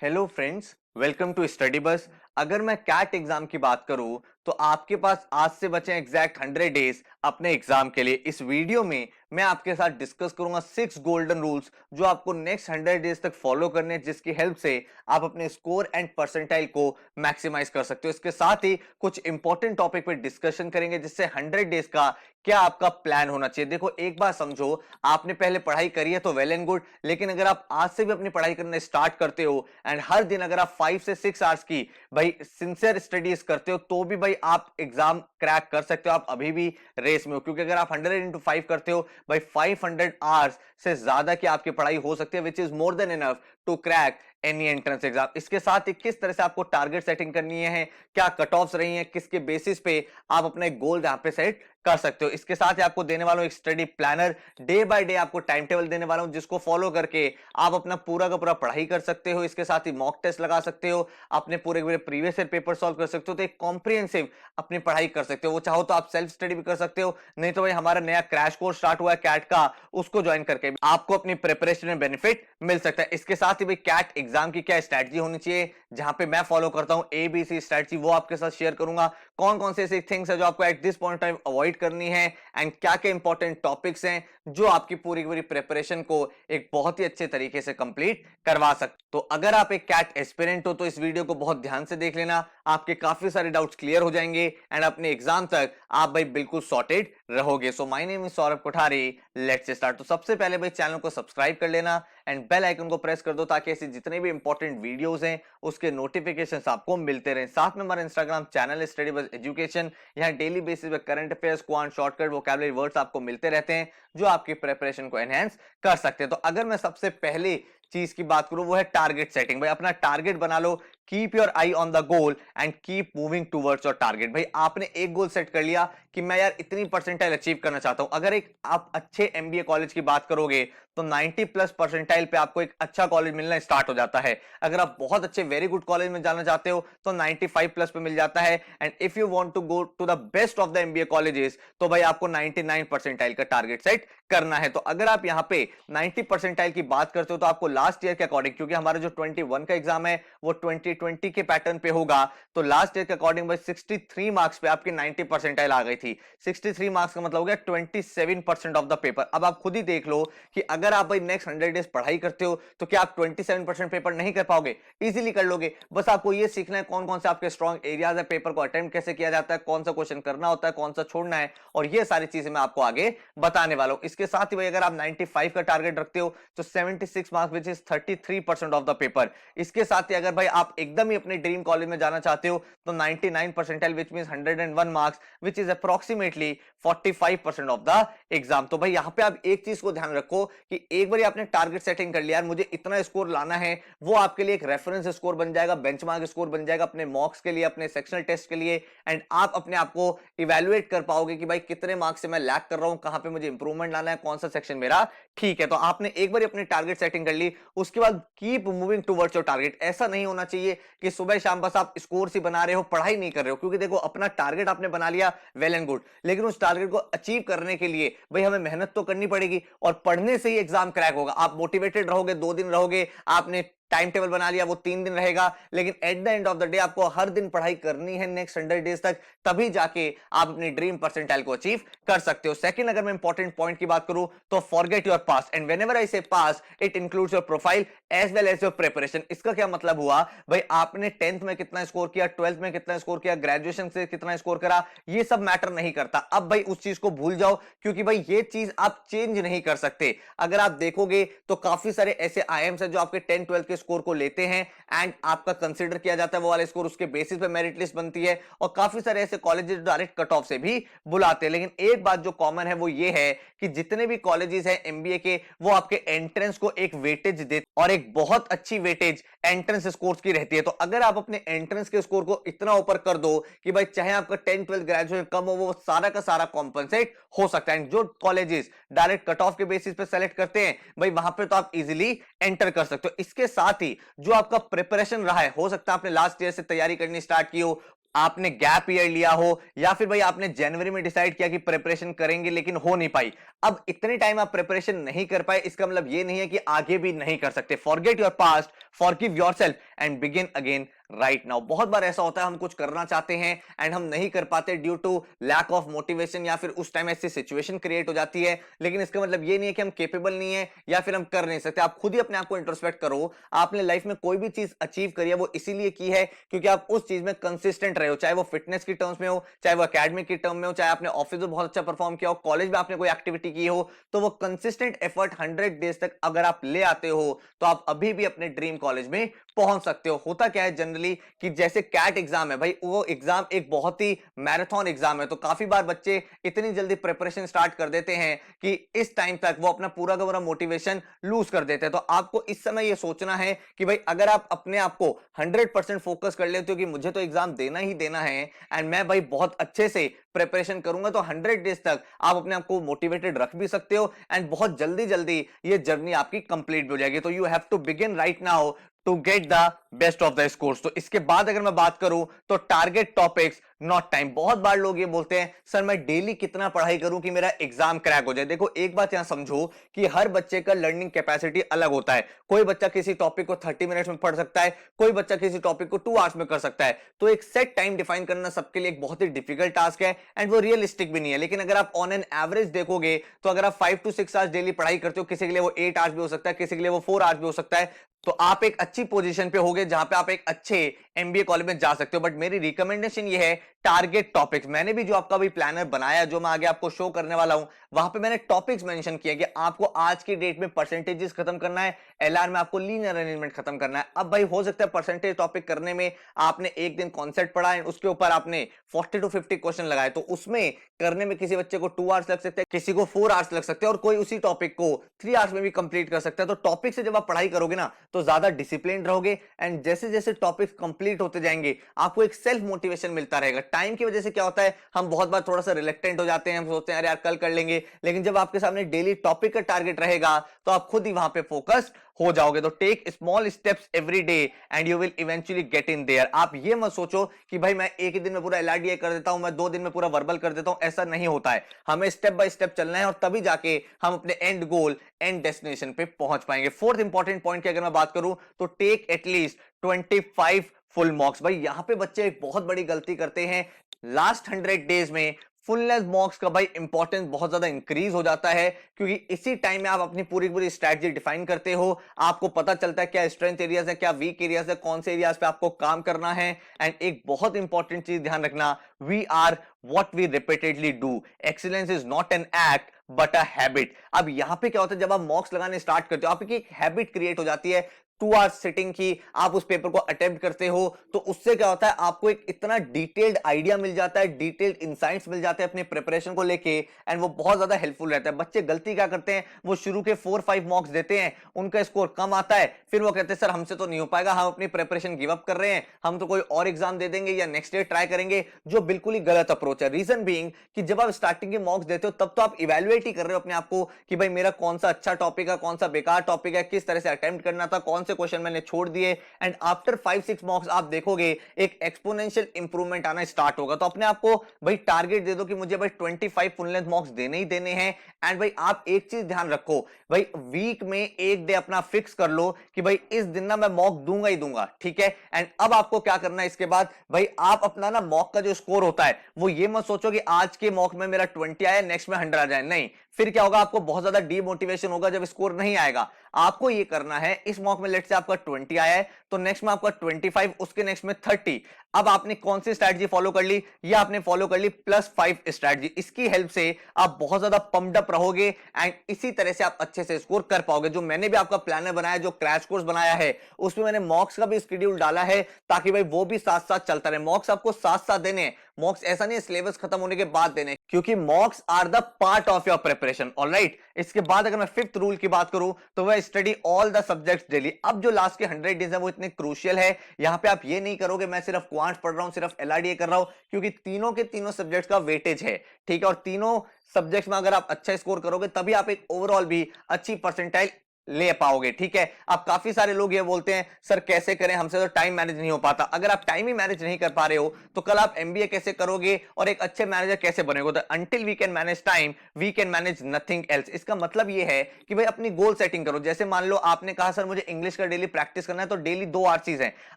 Hello friends, welcome to study bus. अगर मैं cat exam की बात करूं तो आपके पास आज से बचे एग्जैक्ट 100 डेज अपने एग्जाम के लिए। इस वीडियो में मैं आपके साथ डिस्कस करूंगा 6 गोल्डन रूल्स जो आपको नेक्स्ट 100 डेज तक फॉलो करने हैं, जिसकी हेल्प से आप अपने स्कोर एंड परसेंटाइल को मैक्सिमाइज कर सकते हो। इसके साथ ही कुछ इंपॉर्टेंट टॉपिक पे डिस्कशन करेंगे जिससे 100 डेज का क्या आपका प्लान होना चाहिए। देखो, एक बात समझो, आपने पहले पढ़ाई करी है तो वेल एंड गुड, लेकिन अगर आप आज से भी अपनी पढ़ाई करना स्टार्ट करते हो एंड हर दिन अगर आप 5 से 6 आवर्स की भाई सिंसियर स्टडीज करते हो तो भी भाई आप एग्जाम क्रैक कर सकते हो। आप अभी भी रेस में हो, क्योंकि अगर आप 100 इंटू 5 करते हो भाई 500 आवर्स से ज्यादा की आपकी पढ़ाई हो सकती है, which is more than enough to crack any entrance exam. इसके साथ ही किस तरह से आपको टारगेट सेटिंग करनी है, क्या कट ऑफ्स रही हैं, किसके बेसिस पे आप अपने गोल यहां पे सेट कर सकते हो। इसके साथ ही आपको देने वाला हूं एक study planner, day by day आपको टाइम टेबल देने वाला हूं जिसको फॉलो करके आप अपना पूरा का पूरा पढ़ाई कर सकते हो। इसके साथ ही मॉक टेस्ट लगा सकते हो, अपने पूरे प्रीवियस ईयर पेपर सॉल्व कर सकते हो, तो एक कॉम्प्रिहेंसिव अपनी पढ़ाई कर सकते हो। वो चाहो तो आप सेल्फ स्टडी भी कर सकते हो, नहीं तो भाई हमारा नया क्रैश कोर्स स्टार्ट हुआ है कैट का, उसको ज्वाइन करके आपको अपनी प्रिपरेशन में बेनिफिट मिल सकता है। इसके साथ ही भाई कैट एग्जाम की क्या स्ट्रैटेजी होनी चाहिए, जहां पे मैं फॉलो करता हूं एबीसी स्ट्रैटेजी, वो आपके साथ शेयर करूंगा। कौन कौन से ऐसे थिंग्स है जो आपको at this point time avoid करनी है एंड क्या क्या इंपॉर्टेंट टॉपिक्स हैं जो आपकी पूरी पूरी प्रिपरेशन को एक बहुत ही अच्छे तरीके से कंप्लीट करवा सकते। तो अगर आप एक कैट एस्पिरेंट हो तो इस वीडियो को बहुत ध्यान से देख लेना, आपके काफी सारे डाउट्स क्लियर हो जाएंगे एंड अपने एग्जाम तक आप भाई बिल्कुल सॉर्टेड रहोगे। So my name is Saurabh Kothari, let's start. तो सबसे पहले भाई चैनल को सब्सक्राइब कर लेना एंड बेल आइकन को प्रेस कर दो ताकि ऐसे जितने भी इंपॉर्टेंट वीडियोस हैं उसके नोटिफिकेशंस आपको मिलते रहें। साथ में हमारा इंस्टाग्राम चैनल है स्टडी बस एजुकेशन, यहाँ डेली बेसिस पे current affairs, quant, shortcut, vocabulary words आपको मिलते रहते हैं जो आपकी प्रिपरेशन को एनहेंस कर सकते हैं। तो अगर मैं सबसे पहले चीज की बात करूं वो है टारगेट सेटिंग। भाई अपना टारगेट बना लो, keep your eye on the goal and keep moving towards your target. भाई आपने एक गोल सेट कर लिया कि मैं यार इतनी परसेंटाइल अचीव करना चाहता हूं। अगर एक आप अच्छे एमबीए कॉलेज की बात करोगे तो 90 प्लस परसेंटाइल पे आपको एक अच्छा कॉलेज मिलना स्टार्ट हो जाता है। अगर आप बहुत अच्छे वेरी गुड कॉलेज में जाना चाहते हो तो 95 प्लस पे मिल जाता है and if you want to go to the best of the MBA colleges तो भाई आपको 99 परसेंटाइल का टारगेट सेट करना है। तो अगर आप यहां पे 90 परसेंटाइल की बात करते हो तो आपको लास्ट ईयर के अकॉर्डिंग, क्योंकि हमारा जो 21 का एग्जाम है वो 2020 के पैटर्न पे होगा, तो लास्ट ईयर के अकॉर्डिंग भाई 63 मार्क्स पे आपकी 90 परसेंटाइल आ गई थी। 63 मार्क्स का मतलब हो गया 27% ऑफ द पेपर। अब आप खुद ही देख लो कि अगर आप भाई नेक्स्ट 100 डेज पढ़ाई करते हो तो क्या आप 27% पेपर नहीं कर पाओगे? इजीली कर लोगे। बस आपको ये सीखना है कौन कौन से आपके स्ट्रॉन्ग एरियाज है, पेपर को अटेम्प्ट कैसे किया जाता है, कौन सा क्वेश्चन करना होता है, कौन सा छोड़ना है, और ये सारी चीजें मैं आपको आगे बताने वाला हूं। इसके साथ ही भाई अगर आप 95 का टारगेट रखते हो तो 76 marks which is 33% of the paper. इसके साथ ही अगर भाई आप एकदम ही अपने ड्रीम कॉलेज में जाना चाहते हो तो 99 percentile which means 101 marks which is approximately 45% of the exam. तो भाई यहां पे आप एक चीज को ध्यान रखो कि एक बार आपने टारगेट सेटिंग कर लिया यार मुझे इतना स्कोर लाना है, वो आपके लिए एक रेफरेंस स्कोर बन जाएगा, बेंचमार्क स्कोर बन जाएगा अपने मॉक्स के लिए, अपने सेक्शनल टेस्ट के लिए, एंड आप अपने आप को इवेलुएट कर पाओगे कि भाई कितने मार्क्स से मैं लैग कर रहा हूं, कहां पे मुझे इंप्रूवमेंट लाना है, कौन सा सेक्शन मेरा ठीक है। तो आपने एक बार अपनी टारगेट सेटिंग कर ली, उसके बाद keep moving towards your target. ऐसा नहीं होना चाहिए कि सुबह शाम बस आप स्कोर ही बना रहे हो, पढ़ाई नहीं कर रहे हो, क्योंकि देखो अपना टारगेट आपने बना लिया, वेल एंड गुड, लेकिन उस टारगेट को अचीव करने के लिए भाई हमें मेहनत तो करनी पड़ेगी और पढ़ने से ही एग्जाम क्रैक होगा। आप मोटिवेटेड रहोगे, 2 दिन रहोगे, आपने टाइम टेबल बना लिया वो 3 दिन रहेगा, लेकिन at the end of the day आपको हर दिन पढ़ाई करनी है नेक्स्ट 100 डेज तक, तभी जाके आप अपनी ड्रीम परसेंटाइल को अचीव कर सकते हो। सेकंड, अगर मैं इंपॉर्टेंट पॉइंट की बात करूं तो forget your past, and whenever I say past it includes your profile as well as your preparation. इसका क्या मतलब हुआ भाई, आपने 10th में कितना स्कोर किया, 12th में कितना स्कोर किया, ग्रेजुएशन से कितना स्कोर करा, ये सब मैटर नहीं करता। अब भाई उस चीज को भूल जाओ, क्योंकि भाई ये चीज आप चेंज नहीं कर सकते। अगर आप देखोगे तो काफी सारे ऐसे आईएम्स हैं जो आपके 10-12 के स्कोर को लेते हैं एंड आपका कंसीडर किया जाता है वो वाला स्कोर, उसके बेसिस पे मेरिट लिस्ट बनती है, और काफी सारे ऐसे कॉलेजेस डायरेक्ट कट ऑफ से भी बुलाते हैं। लेकिन एक बात जो कॉमन है वो ये है कि जितने भी कॉलेजेस हैं एमबीए के, वो आपके एंट्रेंस को एक वेटेज देते और एक बहुत अच्छी वेटेज एंट्रेंस स्कोर्स की रहती है। तो अगर आप अपने एंट्रेंस के स्कोर को इतना ऊपर कर दो कि भाई चाहे आपका 10-12 ग्रेजुएशन कम हो, वो सारा का सारा कॉम्पनसेट हो सकता है। जो कॉलेजेस डायरेक्ट कट ऑफ के बेसिस पे सेलेक्ट करते हैं भाई वहां पे तो आप इजीली एंटर कर सकते हो। इसके साथ ही जो आपका प्रिपरेशन रहा है, हो सकता है आपने लास्ट ईयर से तैयारी करनी स्टार्ट की हो, आपने गैप ईयर लिया हो, या फिर भाई आपने जनवरी में डिसाइड किया कि प्रिपरेशन करेंगे लेकिन हो नहीं पाई। अब इतने टाइम आप प्रिपरेशन नहीं कर पाए, इसका मतलब ये नहीं है कि आगे भी नहीं कर सकते। Forget your past, forgive yourself and begin again right now. बहुत बार ऐसा होता है हम कुछ करना चाहते हैं एंड हम नहीं कर पाते due to lack of motivation, या फिर उस टाइम ऐसी सिचुएशन क्रिएट हो जाती है। लेकिन इसका मतलब ये नहीं है कि हम केपेबल नहीं है या फिर हम कर नहीं सकते। आप खुद ही अपने आप को इंट्रोस्पेक्ट करो। आपने लाइफ में कोई भी चीज अचीव करी है वो इसीलिए की है क्योंकि आप उस चीज में कंसिस्टेंट रहे हो, चाहे वो फिटनेस की टर्म्स में हो, चाहे वो एकेडमिक की टर्म में हो, चाहे आपने ऑफिस में बहुत अच्छा परफॉर्म किया हो, कॉलेज में आपने कोई एक्टिविटी की हो। तो वो कंसिस्टेंट एफर्ट 100 डेज तक अगर आप ले आते हो तो आप अभी भी अपने ड्रीम कॉलेज में पहुंच सकते हो। होता क्या है जनरली कि जैसे कैट एग्जाम है भाई, वो एग्जाम एक बहुत ही मैराथन एग्जाम है, तो काफी बार बच्चे इतनी जल्दी प्रिपरेशन स्टार्ट कर देते हैं कि इस टाइम तक वो अपना पूरा का पूरा मोटिवेशन लूज कर देते हैं। तो आपको इस समय ये सोचना है कि भाई अगर आप अपने आप को 100% फोकस कर लेते हो कि मुझे तो एग्जाम देना ही देना है एंड मैं भाई बहुत अच्छे से प्रिपरेशन करूंगा, तो 100 डेज तक आप अपने आप को मोटिवेटेड रख भी सकते हो एंड बहुत जल्दी जल्दी ये जर्नी आपकी कंप्लीट भी हो जाएगी। तो you have to begin right now to get the best of the scores. तो इसके बाद अगर मैं बात करूं तो टारगेट टॉपिक्स नॉट टाइम। बहुत बार लोग ये बोलते हैं सर मैं डेली कितना पढ़ाई करूं कि मेरा एग्जाम क्रैक हो जाए। देखो एक बात यहां समझो कि हर बच्चे का लर्निंग कैपेसिटी अलग होता है। कोई बच्चा किसी टॉपिक को 30 मिनट्स में पढ़ सकता है, कोई बच्चा किसी टॉपिक को 2 आवर्स में कर सकता है। तो एक सेट टाइम डिफाइन करना सबके लिए एक बहुत ही डिफिकल्ट टास्क है एंड वो रियलिस्टिक भी नहीं है। लेकिन अगर आप ऑन एन एवरेज देखोगे तो अगर आप 5 to 6 आवर्स डेली पढ़ाई करते हो, किसी के लिए वो 8 आवर्स भी हो सकता है, किसी के लिए वो 4 आवर्स भी हो सकता है, तो आप एक अच्छी पोजीशन पे होगे जहां पे आप एक अच्छे एमबीए कॉलेज में जा सकते हो। बट मेरी रिकमेंडेशन ये है टारगेट टॉपिक्स। मैंने भी जो आपका भी प्लानर बनाया जो मैं आगे आपको शो करने वाला हूं, वहां पे मैंने टॉपिक्स मेंशन किया कि आपको आज की डेट में परसेंटेजेस खत्म करना है, एलआर में आपको लीनियर अरेंजमेंट खत्म करना है। अब भाई हो सकता है परसेंटेज टॉपिक करने में आपने एक दिन कॉन्सेप्ट पढ़ा है, उसके ऊपर आपने 40 to 50 क्वेश्चन लगाए, तो उसमें करने में किसी बच्चे को 2 आवर्स लग सकते हैं, किसी को 4 आवर्स लग सकते हैं, और कोई उसी टॉपिक को 3 आवर्स में भी कंप्लीट कर सकता है। तो टॉपिक से जब आप पढ़ाई करोगे ना तो ज्यादा डिसिप्लिन रहोगे एंड जैसे जैसे टॉपिक्स कंप्लीट होते जाएंगे आपको एक सेल्फ मोटिवेशन मिलता रहेगा। टाइम की वजह से क्या होता है, हम बहुत बार थोड़ा सा रिलेक्टेंट हो जाते हैं, हम सोचते हैं अरे यार कल कर लेंगे, लेकिन जब आपके सामने डेली टॉपिक का टारगेट रहेगा तो आप खुद ही वहां पे फोकस हो जाओगे। तो take small steps every day and you will eventually get in there. आप ये मत सोचो कि भाई मैं एक ही दिन में पूरा एलआरडीआई कर देता हूं, मैं 2 दिन में पूरा वर्बल कर देता हूं, ऐसा नहीं होता है। हमें स्टेप बाय स्टेप चलना है और तभी जाके हम अपने एंड गोल एंड डेस्टिनेशन पे पहुंच पाएंगे। फोर्थ इंपॉर्टेंट पॉइंट की अगर मैं बात करूं तो टेक एटलीस्ट 25 फुल मॉक्स। भाई यहां पे बच्चे एक बहुत बड़ी गलती करते हैं, लास्ट 100 डेज में फुलनेस मॉक्स का भाई इंपॉर्टेंस बहुत ज्यादा इंक्रीज हो जाता है, क्योंकि इसी टाइम में आप अपनी पूरी पूरी स्ट्रैटेजी डिफाइन करते हो, आपको पता चलता है क्या स्ट्रेंथ एरियाज है, क्या वीक एरियाज है, कौन से एरियाज पे आपको काम करना है। एंड एक बहुत इंपॉर्टेंट चीज ध्यान रखना, we are what we repeatedly do, excellence is not an act but a habit. अब यहां पे क्या होता है, जब आप मॉक्स लगाने स्टार्ट करते हो आपकी एक हैबिट क्रिएट हो जाती है 2 आवर्स सिटिंग की, आप उस पेपर को अटेम्प्ट करते हो, तो उससे क्या होता है आपको एक इतना डिटेल्ड आइडिया मिल जाता है, डिटेल्ड इंसाइट्स मिल जाते हैं अपने प्रिपरेशन को लेके एंड वो बहुत ज्यादा हेल्पफुल रहता है। बच्चे गलती क्या करते हैं, वो शुरू के 4-5 मॉक्स देते हैं, उनका स्कोर कम आता है, फिर वो कहते हैं सर हमसे तो नहीं हो पाएगा, हम अपनी प्रिपरेशन गिव अप कर रहे हैं, हम तो कोई और एग्जाम दे देंगे या नेक्स्ट ईयर ट्राई करेंगे, जो बिल्कुल ही गलत अप्रोच है। रीजन बीइंग कि जब आप स्टार्टिंग के मॉक्स देते हो तब तो आप इवेल्युएट ही कर रहे हो अपने आप को कि भाई मेरा कौन सा अच्छा टॉपिक है, कौन सा बेकार टॉपिक है, किस तरह से अटेम्प्ट करना था, कौन से क्वेश्चन मैंने छोड़ दिए। एंड आफ्टर 5-6 मॉक्स आप देखोगे एक एक्सपोनेंशियल इंप्रूवमेंट आना स्टार्ट होगा। तो अपने आप को भाई टारगेट दे दो कि मुझे भाई 25 फुल लेंथ मॉक्स देने ही देने हैं। एंड भाई आप एक चीज ध्यान रखो, भाई वीक में एक डे अपना फिक्स कर लो कि भाई इस दिन ना मैं मॉक दूंगा ही दूंगा, ठीक है। एंड अब आपको क्या करना है इसके बाद, भाई आप अपना ना मॉक का जो स्कोर होता है वो ये मत सोचो कि आज के मॉक में मेरा 20 आया नेक्स्ट में 100 आ जाए, नहीं। फिर क्या होगा, आपको बहुत ज्यादा डीमोटिवेशन होगा जब स्कोर नहीं आएगा। आपको ये करना है, इस मॉक में लेट से आपका 20 आया है तो नेक्स्ट में आपका 25, उसके नेक्स्ट में 30। अब आपने कौन सी स्ट्रैटेजी फॉलो कर ली, ये आपने फॉलो कर ली +5 स्ट्रैटेजी। इसकी हेल्प से आप बहुत ज्यादा पंप्ड अप रहोगे एंड इसी तरह से आप अच्छे से स्कोर कर पाओगे। जो मैंने भी आपका प्लानर बनाया, जो क्रैश कोर्स बनाया है, उसमें मैंने मॉक्स का भी शेड्यूल डाला है ताकि भाई वो भी साथ साथ चलता रहे। मॉक्स आपको साथ साथ देने हैं, मॉक्स ऐसा नहीं है सिलेबस खत्म होने के बाद देने, क्योंकि mocks are the part of your preparation. Alright, इसके बाद अगर मैं फिफ्थ रूल की बात करूं तो वह study all the subjects daily. अब जो लास्ट के 100 डेज है वो इतने क्रूशियल है। यहां पे आप ये नहीं करोगे मैं सिर्फ क्वांट्स पढ़ रहा हूं, सिर्फ एलआरडीए कर रहा हूं, क्योंकि तीनों के तीनों सब्जेक्ट्स का वेटेज है, ठीक है। और तीनों सब्जेक्ट्स में अगर आप अच्छा स्कोर करोगे तभी आप एक ओवरऑल भी अच्छी परसेंटाइल ले पाओगे। ठीक है, अब काफी सारे लोग ये बोलते हैं सर कैसे करें, हमसे तो टाइम मैनेज नहीं हो पाता। अगर आप टाइम ही मैनेज नहीं कर पा रहे हो तो कल आप एमबीए कैसे करोगे और एक अच्छे मैनेजर कैसे बनेगे? तो until we can manage time we can manage nothing else. इसका मतलब ये है कि भाई अपनी गोल सेटिंग करो। जैसे मान लो आपने कहा सर मुझे इंग्लिश का डेली प्रैक्टिस करना है, तो डेली 2 आरसीज है।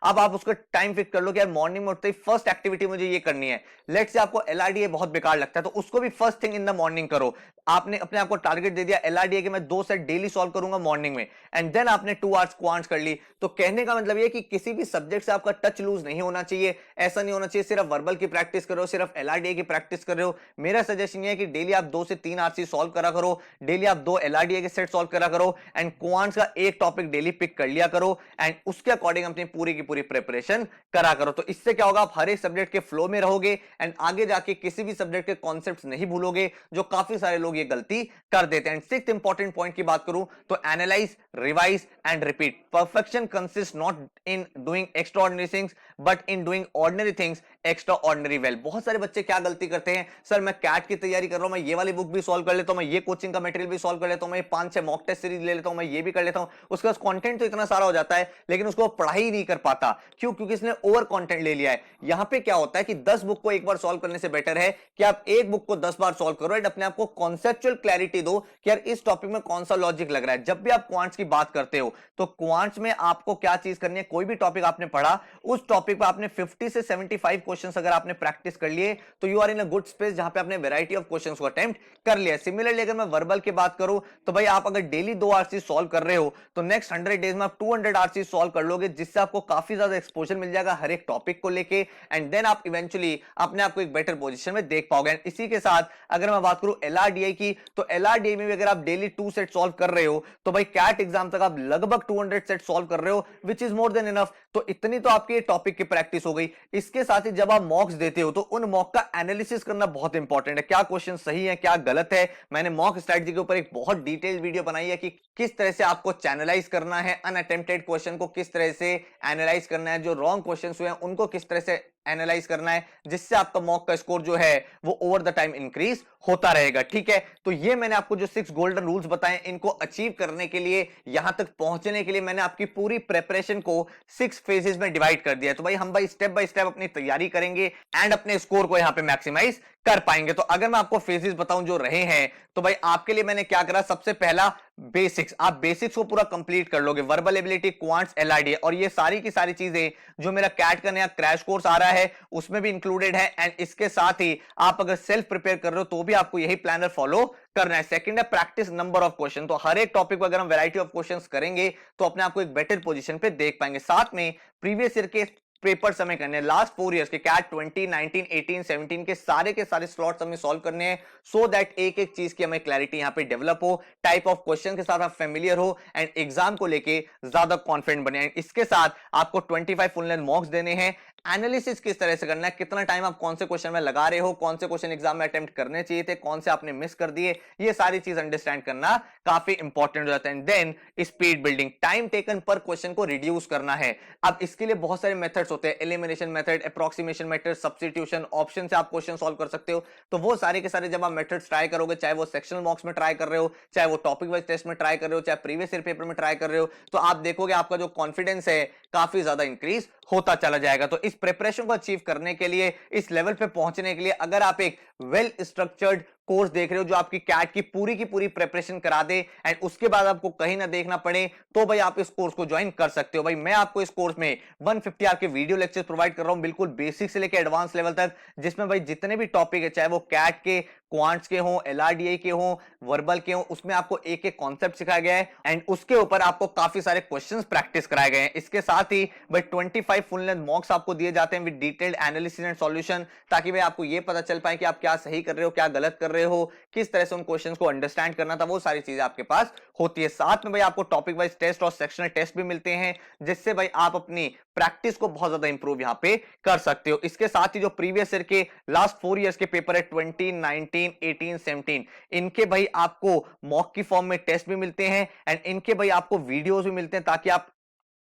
अब आप उसका टाइम फिक्स कर लो कि यार मॉर्निंग में उठते ही फर्स्ट एक्टिविटी मुझे ये करनी है। लेट्स से आपको एलआरडीए बहुत बेकार लगता है तो उसको भी first thing in the morning करो। आपने अपने आपको टारगेट दे दिया एलआरडीए के मैं 2 सेट डेली सॉल्व करूंगा मॉर्निंग में, एंड देन आपने 2 आवर्स क्वांट्स कर ली। तो कहने का मतलब ये कि किसी भी सब्जेक्ट से आपका टच लूज नहीं होना चाहिए। ऐसा नहीं होना चाहिए सिर्फ वर्बल की प्रैक्टिस कर रहे हो, सिर्फ एलआरडीए की प्रैक्टिस कर रहे हो। मेरा सजेशन ये है कि डेली आप 2 से 3 आरसी सॉल्व करा करो, डेली आप 2 एलआरडीए के सेट सॉल्व करा करो, एंड क्वांट्स का एक टॉपिक डेली पिक कर लिया करो, एंड उसके अकॉर्डिंग अपनी पूरी की पूरी प्रिपरेशन करा करो। तो इससे क्या होगा, आप हर एक सब्जेक्ट के फ्लो में रहोगे एंड आगे जाके किसी भी सब्जेक्ट के कॉन्सेप्ट्स नहीं भूलोगे, जो काफी सारे लोग ये गलती कर देते हैं। सिक्स्थ इंपॉर्टेंट पॉइंट की बात करूं तो analyse, revise and repeat. Perfection consist not in doing extraordinary things but in doing ordinary things extra ordinary well. बहुत सारे बच्चे क्या गलती करते हैं, सर मैं कैट की तैयारी कर रहा हूं, मैं ये वाली बुक भी सॉल्व कर लेता हूं, मैं ये कोचिंग का मटेरियल भी सॉल्व कर लेता हूं, मैं 5-6 मॉक टेस्ट सीरीज ले लेता हूं, मैं ये भी कर लेता हूं। उसके पास कंटेंट तो इतना सारा हो जाता है लेकिन उसको पढ़ाई नहीं कर पाता। क्यों? क्योंकि इसने ओवर कंटेंट ले लिया है। यहां पे क्या होता है कि 10 बुक को एक बार सॉल्व करने से बेटर है कि आप एक बुक को 10 बार सॉल्व करो एंड अपने आप को कॉन्सेप्चुअल क्लैरिटी दो कि यार इस टॉपिक में कौन सा लॉजिक लग रहा है। जब भी आप क्वांट्स की बात करते हो तो क्वांट्स में आपको क्या चीज करनी है, कोई भी टॉपिक आपने पढ़ा उस टॉपिक पर आपने 50 से 75 क्वेश्चंस अगर आपने प्रैक्टिस कर लिए तो you are in a good space जहां पे आपने वैरायटी ऑफ क्वेश्चंस को अटेम्प्ट कर लिया। सिमिलरली अगर मैं वर्बल की बात करूं तो भाई आप अगर डेली 2 आरसी सॉल्व कर रहे हो तो नेक्स्ट 100 डेज में आप 200 आरसी सॉल्व कर लोगे, जिससे आपको काफी ज्यादा एक्सपोजर मिल जाएगा हर एक टॉपिक को लेके, एंड देन आप इवेंचुअली अपने आप को एक बेटर पोजीशन में देख पाओगे। इसी के साथ अगर मैं बात करूं एलआरडीआई की, तो एलआरडीआई में भी अगर आप डेली 2 सेट सॉल्व कर रहे हो तो भाई कैट एग्जाम तक आप लगभग 200 सेट सॉल्व कर रहे हो, विच इज मोर देन इनफ। तो इतनी तो आपकी टॉपिक की प्रैक्टिस हो गई। इसके साथ ही जब आप मॉक्स देते हो तो उन मॉक का एनालिसिस करना बहुत इंपॉर्टेंट है। क्या क्वेश्चन सही है, क्या गलत है। मैंने मॉक स्ट्रेटजी के ऊपर एक बहुत डिटेल वीडियो बनाई है कि किस तरह से आपको चैनलाइज करना है, अनअटेम्प्टेड क्वेश्चन को किस तरह से एनालाइज करना है, जो रॉन्ग क्वेश्चंस हुए हैं उनको किस तरह से एनालाइज करना है, जिससे आपका मॉक का स्कोर जो है वो ओवर द टाइम इंक्रीज होता रहेगा। ठीक है, तो ये मैंने आपको जो 6 गोल्डन रूल्स बताए, इनको अचीव करने के लिए, यहां तक पहुंचने के लिए मैंने आपकी पूरी प्रेपरेशन को 6 फेजेस में डिवाइड कर दिया है। तो भाई हम भाई स्टेप बाय स्टेप अपनी तैयारी करेंगे एंड अपने स्कोर को यहां पे मैक्सिमाइज कर पाएंगे। तो अगर मैं आपको फेजेस बताऊं जो रहे हैं तो भाई आपके लिए मैंने क्या करा, सबसे पहला बेसिक्स। आप बेसिक्स को पूरा कंप्लीट कर लोगे, वर्बल एबिलिटी, क्वांट्स, एलआरडी, और ये सारी की सारी चीजें जो मेरा कैट का नया क्रैश कोर्स आ रहा है उसमें भी इंक्लूडेड है। एंड इसके साथ ही आप अगर सेल्फ प्रिपेयर कर रहे हो तो भी आपको यही प्लानर फॉलो करना है। सेकंड है प्रैक्टिस नंबर ऑफ क्वेश्चन। तो हर एक टॉपिक पर अगर हम वैरायटी ऑफ क्वेश्चंस करेंगे तो अपने आप को एक बेटर पोजीशन पे देख पाएंगे। साथ में प्रीवियस ईयर के पेपर समय करने, लास्ट 4 इयर्स के कैट 20, 19, 18, 17 के सारे स्लॉट्स हमें सॉल्व करने हैं, सो दैट एक एक चीज की हमें क्लैरिटी यहां पे डेवलप हो, टाइप ऑफ क्वेश्चन के साथ आप फेमिलियर हो एंड एग्जाम को लेके ज्यादा कॉन्फिडेंट बने। इसके साथ आपको 25 फुल लेंथ मॉक्स देने हैं। एनालिसिस किस तरह से करना है, कितना टाइम आप कौन से क्वेश्चन में लगा रहे हो, कौन से क्वेश्चन एग्जाम में अटेम्प्ट करने चाहिए थे, कौन से आपने मिस कर दिए, ये सारी चीज अंडरस्टैंड करना काफी इंपॉर्टेंट हो जाता है। Then speed building, time taken per question को रिड्यूस करना है। अब इसके लिए बहुत सारे मेथड्स होते हैं, elimination method, approximation method, substitution, option से आप क्वेश्चन सॉल्व कर सकते हो। तो वो सारे के सारे जब आप मेथड्स ट्राई करोगे, चाहे वो सेक्शनल मॉक्स में ट्राई कर रहे हो, चाहे वो टॉपिक वाइज टेस्ट में ट्राई कर रहे हो, चाहे प्रीवियस ईयर पेपर में ट्राई कर रहे हो, तो आप देखोगे आपका जो कॉन्फिडेंस है काफी ज्यादा इंक्रीज होता चला जाएगा। तो इस प्रिपरेशन को अचीव करने के लिए, इस लेवल पे पहुंचने के लिए, अगर आप एक वेल स्ट्रक्चर्ड कोर्स देख रहे हो जो आपकी कैट की पूरी प्रिपरेशन करा दे एंड उसके बाद आपको कहीं ना देखना पड़े, तो भाई आप इस कोर्स को ज्वाइन कर सकते हो। भाई मैं आपको इस कोर्स में 150 आवर के वीडियो लेक्चर्स प्रोवाइड कर रहा हूं, बिल्कुल बेसिक से लेकर एडवांस लेवल तक, जिसमें भाई जितने भी टॉपिक है, चाहे वो कैट के, क्वांट्स के हों, एलआरडीए के हों, वर्बल के हों, उसमें आपको एक एक कॉन्सेप्ट सिखाया गया है एंड उसके ऊपर आपको काफी सारे क्वेश्चंस प्रैक्टिस कराए गए हैं। इसके साथ ही भाई 25 फुल लेंथ मॉक्स आपको दिए जाते हैं with detailed analysis and solution, ताकि भाई आपको ये पता चल पाए कि आप क्या सही कर रहे हो, क्या गलत कर रहे हो, किस तरह से उन क्वेश्चंस को अंडरस्टैंड करना था, वो सारी चीजें आपके पास होती है। साथ में भाई आपको टॉपिक वाइज टेस्ट और सेक्शनल टेस्ट भी मिलते हैं, जिससे भाई आप अपनी प्रैक्टिस को बहुत ज्यादा इंप्रूव यहां पे कर सकते हो। इसके साथ ही जो प्रीवियस ईयर के लास्ट 4 इयर्स के पेपर है 20, 19, 18, 17, इनके भाई आपको मॉक की फॉर्म में टेस्ट भी मिलते हैं एंड इनके भाई आपको वीडियोस भी मिलते हैं, ताकि आप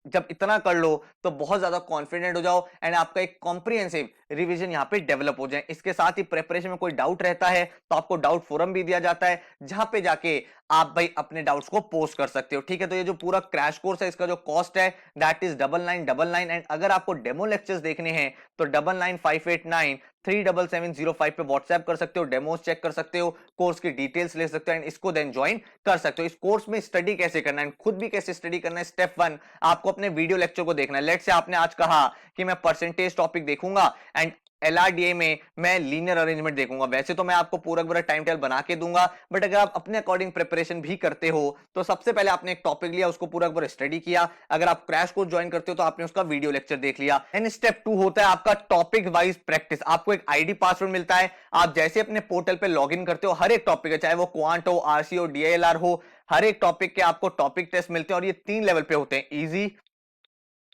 जब इतना कर लो तो बहुत ज्यादा कॉन्फिडेंट हो जाओ एंड आपका एक कॉम्प्रिहेंसिव रिवीजन यहां पे डेवलप हो जाए। इसके साथ ही प्रिपरेशन में कोई डाउट रहता है तो आपको डाउट फोरम भी दिया जाता है, जहां पे जाके आप भाई अपने डाउट्स को पोस्ट कर सकते हो। ठीक है, तो ये जो पूरा क्रैश कोर्स है इसका जो कॉस्ट है दैट इज 9999। एंड अगर आपको डेमो लेक्चर्स देखने हैं तो 9958937705 पे व्हाट्सएप कर सकते हो, डेमोज चेक कर सकते हो, कोर्स की डिटेल्स ले सकते हो एंड इसको देन ज्वाइन कर सकते हो। इस कोर्स में स्टडी कैसे करना है, खुद भी कैसे स्टडी करना है, स्टेप 1 आपको अपने वीडियो लेक्चर को देखना है। लेट्स से आपने आज कहा कि मैं परसेंटेज टॉपिक देखूंगा एंड एलआरडीए में मैं लीनियर अरेंजमेंट देखूंगा। वैसे तो मैं आपको पूरा पूरा टाइम टेबल बना के दूंगा, बट अगर आप अपने अकॉर्डिंग प्रिपरेशन भी करते हो तो सबसे पहले आपने एक टॉपिक लिया, उसको पूरा पूरा स्टडी किया। अगर आप क्रैश कोर्स ज्वाइन करते हो तो आपने उसका वीडियो लेक्चर देख लिया। एंड स्टेप 2 होता है आपका टॉपिक वाइज प्रैक्टिस। आपको एक आईडी पासवर्ड मिलता है, आप जैसे अपने पोर्टल पे लॉग इन करते हो हर एक टॉपिक है, चाहे वो क्वांट हो, आरसी हो, डीएलआर हो, हर एक टॉपिक के आपको टॉपिक टेस्ट मिलते हैं और ये 3 लेवल पे होते हैं, इजी,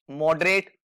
मॉडरेट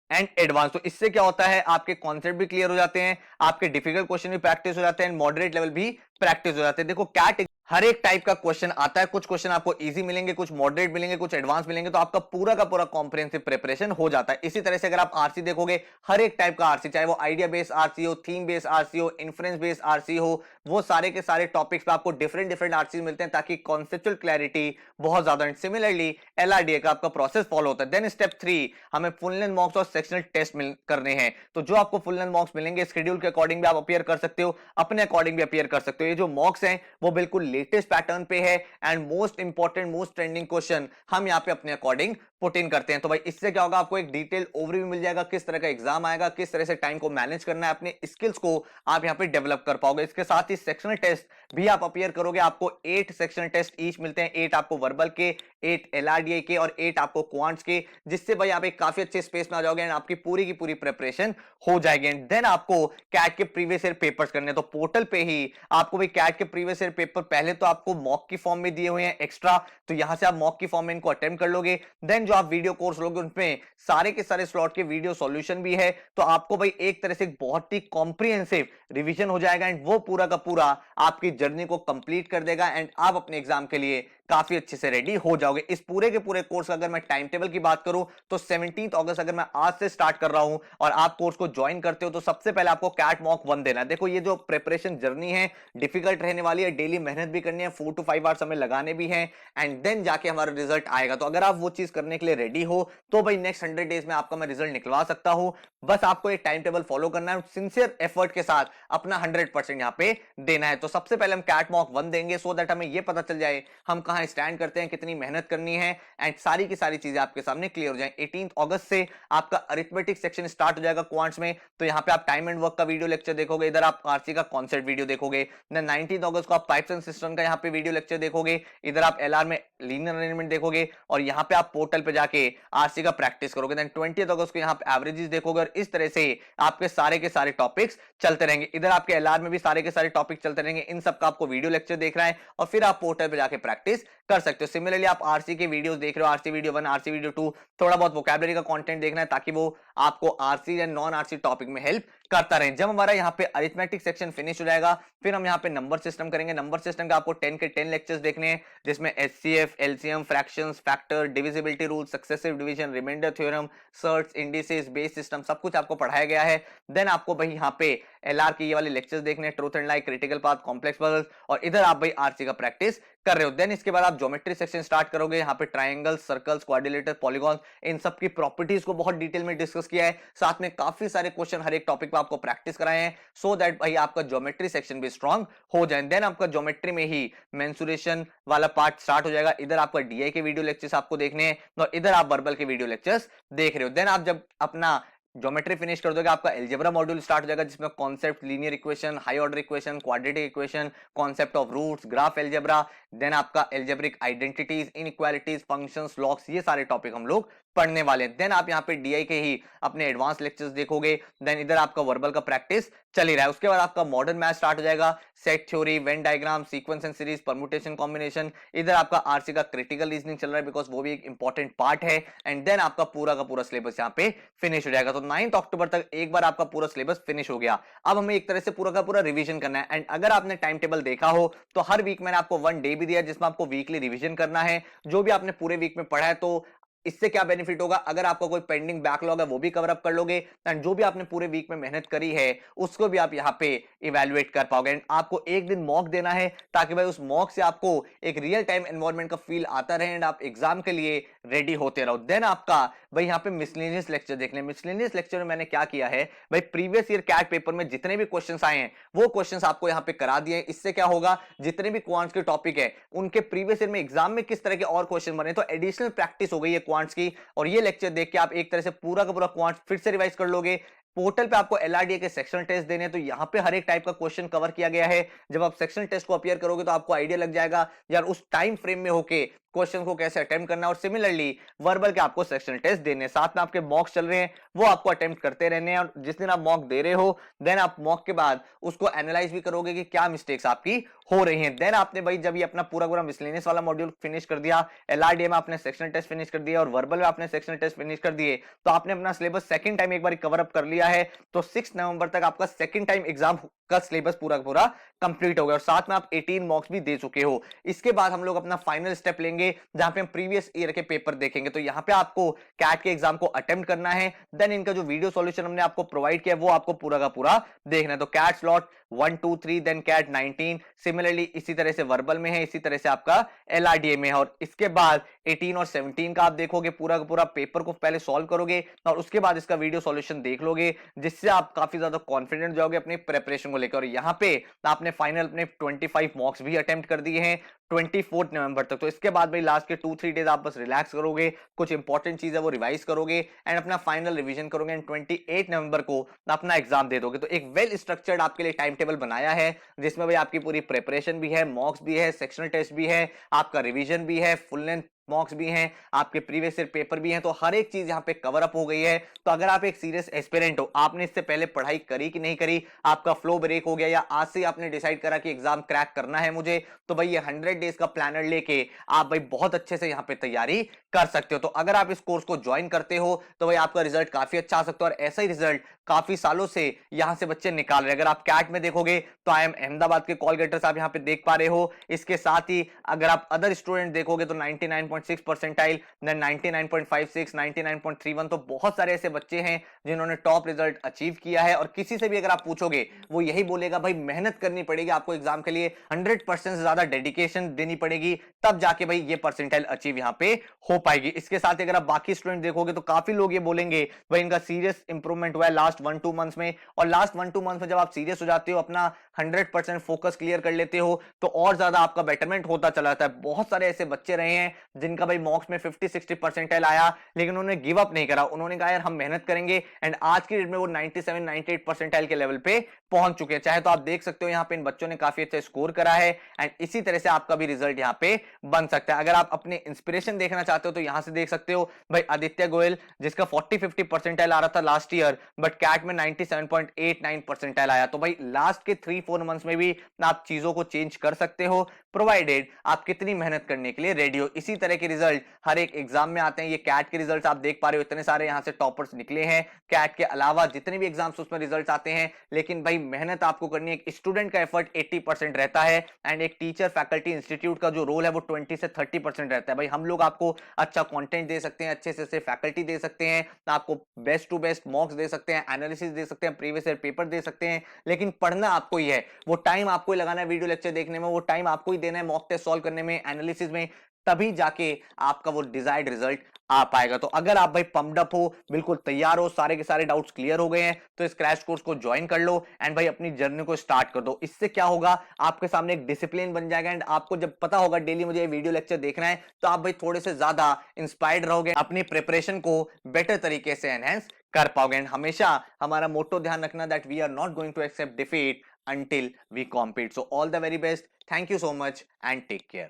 एंड एडवांस। तो इससे क्या होता है आपके कॉन्सेप्ट भी क्लियर हो जाते हैं, आपके डिफिकल्ट क्वेश्चन भी प्रैक्टिस हो जाते हैं, मॉडरेट लेवल भी प्रैक्टिस हो जाते हैं। देखो कैट हर एक टाइप का क्वेश्चन आता है, कुछ क्वेश्चन आपको इजी मिलेंगे, कुछ मॉडरेट मिलेंगे, कुछ एडवांस मिलेंगे, तो आपका पूरा का पूरा कॉम्प्रिहेंसिव प्रिपरेशन हो जाता है। इसी तरह से अगर आप आरसी देखोगे, हर एक टाइप का आरसी, चाहे वो आइडिया बेस्ड आरसी हो, थीम बेस्ड आरसी हो, इन्फ्रेंस बेस्ड आरसी हो, वो सारे के सारे टॉपिक्स पे आपको डिफरेंट डिफरेंट आरसी मिलते हैं ताकि कॉन्सेप्चुअल क्लैरिटी बहुत ज्यादा। सिमिलरली एलआरडीए का आपका प्रोसेस फॉलो होता है। देन स्टेप 3 हमें फुल लेंथ मॉक्स और सेक्शनल टेस्ट करने हैं। तो जो आपको फुल लेंथ मॉक्स मिलेंगे शेड्यूल के अकॉर्डिंग भी आप अपीयर कर सकते हो, अपने अकॉर्डिंग भी अपीयर कर सकते हो। ये जो मॉक्स हैं वो बिल्कुल लेटेस्ट पैटर्न पे है and most important most trending question हम यहाँ पे अपने अकॉर्डिंग पुट इन करते हैं। तो भाई इससे क्या होगा, आपको एक डिटेल ओवरव्यू मिल जाएगा, किस तरह का एग्जाम आएगा, किस तरह से टाइम को मैनेज करना है, अपने स्किल्स को आप यहाँ पे डेवलप कर पाओगे। इसके साथ ही सेक्शनल टेस्ट भी आप अपीयर करोगे, आपको 8 सेक्शनल टेस्ट ईच मिलते हैं, 8 आपको वर्बल के, 8 एलआरडीए के और 8 आपको क्वांट्स के, जिससे भाई आप एक काफी अच्छे स्पेस में आ जाओगे एंड आपकी पूरी की पूरी प्रिपरेशन हो जाएगी। एंड देन आपको कैट के प्रीवियस ईयर पेपर्स करने, तो पोर्टल पे ही आपको भाई कैट के प्रीवियस ईयर पेपर पहले तो आपको मॉक की फॉर्म में दिए हुए हैं एक्स्ट्रा, तो यहां से आप मॉक की फॉर्म में इनको अटेम्प्ट कर लोगे। देन जो आप वीडियो कोर्स लोगे उनमें सारे के सारे स्लॉट के वीडियो सॉल्यूशन भी है, तो आपको भाई एक तरह से बहुत ही कॉम्प्रिहेंसिव रिवीजन हो जाएगा एंड वो पूरा का पूरा आपकी जर्नी को कंप्लीट कर देगा एंड आप अपने एग्जाम के लिए काफी अच्छे से रेडी हो जाओगे। इस पूरे के पूरे कोर्स का अगर मैं टाइम टेबल की बात करूं तो 17 अगस्त अगर मैं आज से स्टार्ट कर रहा हूं और आप कोर्स को ज्वाइन करते हो तो सबसे पहले आपको कैट मॉक 1 देना है। देखो ये जो प्रिपरेशन जर्नी है डिफिकल्ट रहने वाली है, डेली मेहनत भी करनी है, 4 to 5 आवर्स हमें लगाने भी हैं एंड देन जाके हमारा रिजल्ट आएगा। तो अगर आप वो चीज करने के लिए रेडी हो तो भाई नेक्स्ट 100 डेज में आपका मैं रिजल्ट निकलवा सकता हूं। बस आपको एक टाइम टेबल फॉलो करना है, सिंसियर एफर्ट के साथ अपना 100% यहां पे देना है। तो सबसे पहले हम कैट मॉक 1 देंगे सो दैट हमें ये पता चल जाए हम कहां स्टैंड करते हैं, कितनी मेहनत करनी है एंड सारी की सारी चीजें आपके सामने क्लियर हो जाए। 18 अगस्त से आपका अरिथमेटिक सेक्शन स्टार्ट हो जाएगा क्वांट्स में, तो यहां पे आप टाइम एंड वर्क का वीडियो लेक्चर देखोगे, इधर आप आरसी का कॉन्सेप्ट वीडियो देखोगे। देन 19 अगस्त को आप पाइप्स एंड सिस्टम का यहां पे वीडियो लेक्चर देखोगे, इधर आप एलआर में लीनियर अरेंजमेंट देखोगे और यहां पे आप पोर्टल पे जाके आरसी का प्रैक्टिस करोगे। देन 20 अगस्त को यहां पे एवरेजेस देखोगे और इस तरह से आपके सारे के सारे टॉपिक्स चलते रहेंगे। इधर आपके एलआर में भी सारे के सारे टॉपिक चलते रहेंगे, इन सब का आपको वीडियो लेक्चर देखना है और फिर आप पोर्टल पे जाके प्रैक्टिस कर सकते हो। सिमिलरली आप आरसी के वीडियोस देख रहे हो, आरसी वीडियो 1, आरसी वीडियो 2, थोड़ा बहुत वोकैबुलरी का कंटेंट देखना है ताकि वो आपको आरसी या नॉन आरसी टॉपिक में हेल्प करता रहे। जब हमारा यहाँ पे अरिथमेटिक सेक्शन फिनिश हो जाएगा फिर हम यहाँ पे नंबर सिस्टम करेंगे। नंबर सिस्टम का आपको 10 के 10 लेक्चर्स देखने हैं जिसमें HCF, LCM, fractions, factor, divisibility rule, successive division, remainder theorem, surds, indices, base system सब कुछ आपको पढ़ाया गया है। देन आपको भाई यहाँ पे एलआर के ये वाले लेक्चर्स देखने हैं, truth and like, critical path, complex puzzles और इधर आप भाई आरसी का प्रैक्टिस कर रहे हो। देन इसके बाद आप ज्योमेट्री सेक्शन स्टार्ट करोगे, यहाँ पे ट्रायंगल, सर्कल्स, क्वाड्रिलेटर, पॉलीगॉन इन सब की प्रॉपर्टीज को बहुत डिटेल में डिस्कस किया है, साथ में काफी सारे क्वेश्चन हर एक टॉपिक पे आपको प्रैक्टिस कराए हैं सो दैट भाई आपका ज्योमेट्री सेक्शन भी स्ट्रांग हो जाए। देन आपका ज्योमेट्री में ही मेंसुरेशन वाला पार्ट स्टार्ट हो जाएगा, इधर आपका डीआई के वीडियो लेक्चर्स आपको देखने हैं और इधर आप वर्बल के वीडियो लेक्चर्स देख रहे हो। देन आप जब अपना ज्योमेट्री फिनिश कर दोगे आपका एल्जेब्रा मॉड्यूल स्टार्ट हो जाएगा जिसमें concept, linear equation, high order equation, quadratic equation, concept of roots, graph algebra, then आपका algebraic identities, inequalities, functions, logs, ये सारे टॉपिक हम लोग पढ़ने वाले हैं। देन आप यहाँ पे डीआई के ही अपने एडवांस लेक्चर्स देखोगे। देन इधर आपका वर्बल का प्रैक्टिस चल ही रहा है। उसके बाद आपका मॉडर्न मैथ स्टार्ट हो जाएगा, set theory, Venn diagram, sequence and series, permutation, combination. इधर आपका आरसी का क्रिटिकल रीजनिंग चल रहा है बिकॉज वो भी एक इंपॉर्टेंट पार्ट है। एंड देन आपका पूरा का पूरा सिलेबस यहाँ पे फिनिश हो जाएगा। तो 9 अक्टूबर तक एक बार आपका पूरा सिलेबस फिनिश हो गया। अब हमें एक तरह से पूरा का पूरा रिवीजन करना है। एंड अगर आपने टाइम टेबल देखा हो तो हर वीक मैंने आपको 1 डे भी दिया जिसमें आपको वीकली रिवीजन करना है। जो भी आपने पूरे वीक में पढ़ा है तो इससे क्या बेनिफिट होगा, अगर आपका कोई पेंडिंग बैकलॉग है वो भी कवर अप कर लोगे, एंड जो भी आपने पूरे वीक में मेहनत करी है उसको भी आप यहाँ पे इवेलुएट कर पाओगे। एंड आपको एक दिन मॉक देना है ताकि भाई उस मॉक से आपको एक रियल टाइम एनवायरनमेंट का फील आता रहे एंड आप एग्जाम के लिए रेडी होते रहो। देन आपका भाई यहाँ पे मिसलेनियस लेक्चर देख लें। मिसलेनियस लेक्चर में मैंने क्या किया है भाई, प्रीवियस ईयर कैट पेपर में जितने भी क्वेश्चंस आए हैं वो क्वेश्चंस आपको यहाँ पे करा दिए। इससे क्या होगा, जितने भी क्वांट्स के टॉपिक है उनके प्रीवियस ईयर में एग्जाम में किस तरह के और क्वेश्चन बने, तो एडिशनल प्रैक्टिस हो गई है क्वांट्स की। और ये लेक्चर देख के आप एक तरह से पूरा का पूरा क्वांट्स फिर से रिवाइज कर लोगे। पोर्टल पे आपको एलआरडीए के सेक्शनल टेस्ट देने, तो यहाँ पे हर एक टाइप का क्वेश्चन कवर किया गया है। जब आप सेक्शनल टेस्ट को अपियर करोगे तो आपको आइडिया लग जाएगा यार उस टाइम फ्रेम में होके क्वेश्चन को कैसे अटेम्प्ट करना है। और सिमिलरली वर्बल के आपको सेक्शनल टेस्ट देने, साथ में आपके मॉक्स चल रहे हैं वो आपको अटेम्प्ट करते रहने हैं। और जिस दिन आप मॉक दे रहे हो देन आप मॉक के बाद उसको एनालाइज भी करोगे कि क्या मिस्टेक्स आपकी हो रही हैं। देन आपने भाई जब ये अपना पूरा पूरा मिसलेनियस वाला मॉड्यूल फिनिश कर दिया, एलआरडीए में आपने सेक्शनल टेस्ट फिनिश कर दिया और वर्बल में आपने सेक्शनल टेस्ट फिनिश कर दिए, तो आपने अपना सिलेबस सेकंड टाइम एक बार कवर अप कर लिया है। तो 6 नवंबर तक आपका सेकंड टाइम एग्जाम का सिलेबस पूरा पूरा कंप्लीट हो गया और साथ में आप 18 मॉक्स भी दे चुके हो। इसके बाद हम लोग अपना फाइनल स्टेप लेंगे जहां पे हम प्रीवियस ईयर के पेपर देखेंगे। तो यहाँ पे आपको कैट के एग्जाम को अटेम्प्ट करना है, देन इनका जो वीडियो सॉल्यूशन हमने आपको प्रोवाइड किया वो आपको पूरा का पूरा देखना है। तो कैट स्लॉट 1 2 3 देन कैट 19, सिमिलरली इसी तरह से वर्बल में है, इसी तरह से आपका एलआरडीए में है। और इसके बाद 18 और 17 का आप देखोगे, पूरा का पूरा पेपर को पहले सॉल्व करोगे और उसके बाद इसका वीडियो सॉल्यूशन देख लोगे, जिससे आप काफी ज्यादा कॉन्फिडेंट जाओगे अपनी प्रेपरेशन को लेकर। और यहाँ पे आपने फाइनल अपने 25 मॉक्स भी अटेम्प्ट कर दिए हैं 24 नवंबर तक। तो इसके बाद भाई लास्ट के 2-3 डेज आप बस रिलैक्स करोगे, कुछ इंपॉर्टेंट चीज है वो रिवाइज करोगे एंड अपना फाइनल रिवीजन करोगे एंड 28 नवंबर को अपना एग्जाम दे दोगे। तो एक वेल स्ट्रक्चर्ड आपके लिए टाइम टेबल बनाया है जिसमें भाई आपकी पूरी प्रिपरेशन भी है, मॉक्स भी है, सेक्शनल टेस्ट भी है, आपका रिवीजन भी है, फुल लेंथ मॉक्स भी हैं, आपके प्रीवियस ईयर पेपर भी हैं। तो हर एक चीज यहाँ पे कवर अप हो गई है। तो अगर आप एक सीरियस एस्पिरेंट हो, आपने इससे पहले पढ़ाई करी कि नहीं करी, आपका फ्लो ब्रेक हो गया या आज से आपने डिसाइड करा कि एग्जाम क्रैक करना है मुझे, तो भाई ये 100 डेज का प्लानर लेके आप भाई बहुत अच्छे से यहाँ पे तैयारी कर सकते हो। तो अगर आप इस कोर्स को ज्वाइन करते हो तो भाई आपका रिजल्ट काफी अच्छा आ सकता है और ऐसा ही रिजल्ट काफी सालों से यहां से बच्चे निकाल रहे हैं। अगर आप कैट में देखोगे तो आई एम अहमदाबाद के कॉल गेटर्स आप यहां पे देख पा रहे हो। इसके साथ ही अगर आप अदर स्टूडेंट देखोगे तो 99.6 परसेंटाइल, 99.56, 99.31, तो बहुत सारे ऐसे बच्चे हैं जिन्होंने टॉप रिजल्ट अचीव किया है। और किसी से भी अगर आप पूछोगे वो यही बोलेगा भाई मेहनत करनी पड़ेगी आपको एग्जाम के लिए, 100% से ज्यादा डेडिकेशन देनी पड़ेगी, तब जाके भाई ये परसेंटाइल अचीव यहां पे हो पाएगी। इसके साथ अगर आप बाकी स्टूडेंट देखोगे तो काफी लोग ये बोलेंगे भाई इनका सीरियस इंप्रूवमेंट हुआ है लास्ट 1-2 मंथ्स में। और लास्ट 1-2 मंथ्स में जब आप सीरियस हो जाते हो, अपना 100% फोकस क्लियर कर लेते हो, तो और ज्यादा आपका बेटरमेंट होता चला जाता है। बहुत सारे ऐसे बच्चे रहे हैं जिनका भाई मॉक्स में 50-60 परसेंटाइल आया लेकिन उन्होंने गिव अप नहीं करा, उन्होंने कहा यार हम मेहनत करेंगे एंड आज की डेट में वो 97-98 परसेंटाइल के लेवल पे पहुंच चुके हैं। चाहे तो आप देख सकते हो यहाँ पे इन बच्चों ने काफी अच्छा स्कोर करा है एंड इसी तरह से आपका भी रिजल्ट यहाँ पे बन सकता है। अगर आप अपने इंस्पिरेशन देखना चाहते हो तो यहां से देख सकते हो भाई आदित्य गोयल, जिसका 40-50 परसेंटाइल आ रहा था लास्ट ईयर, बट कैट में 97.89 परसेंटाइल आया। तो भाई लास्ट के 3-4 मंथ्स में भी आप चीजों को चेंज कर सकते हो, प्रोवाइडेड आप कितनी मेहनत करने के लिए रेडी हो। इसी तरह के रिजल्ट हर एक एग्जाम में आते हैं। ये कैट के रिजल्ट आप देख पा रहे हो, इतने सारे यहां से टॉपर्स निकले हैं। कैट के अलावा जितने भी एग्जाम्स उसमें रिजल्ट आते हैं, लेकिन भाई मेहनत आपको करनी है। एक स्टूडेंट का एफर्ट 80% रहता है एंड एक टीचर फैकल्टी इंस्टीट्यूट का जो रोल है वो 20 से 30% रहता है। भाई हम लोग आपको अच्छा कंटेंट दे सकते हैं, अच्छे से फैकल्टी दे सकते हैं, आपको बेस्ट टू बेस्ट मॉक्स दे सकते हैं, एनालिसिस दे सकते हैं, प्रीवियस ईयर पेपर दे सकते हैं, लेकिन पढ़ना आपको ही है। वो टाइम आपको ही लगाना है वीडियो लेक्चर देखने में, वो टाइम आपको ही देना है मॉक टेस्ट सॉल्व करने में, एनालिसिस में, तभी जाके आपका वो डिजायर्ड रिजल्ट आ पाएगा। तो अगर आप भाई पम्प्ड अप हो, बिल्कुल तैयार हो, सारे के सारे डाउट्स क्लियर हो गए हैं, तो इस क्रैश कोर्स को ज्वाइन कर लो एंड भाई अपनी जर्नी को स्टार्ट कर दो। इससे क्या होगा, आपके सामने एक डिसिप्लिन बन जाएगा एंड आपको जब पता होगा डेली मुझे ये वीडियो लेक्चर देखना है, तो आप भाई थोड़े से ज्यादा इंस्पायर्ड रहोगे, अपनी प्रिपरेशन को बेटर तरीके से एनहेंस कर पाओगे। एंड हमेशा हमारा मोटो ध्यान रखना that we are not going to accept defeat until we compete. So all the very best. Thank you so much and take care.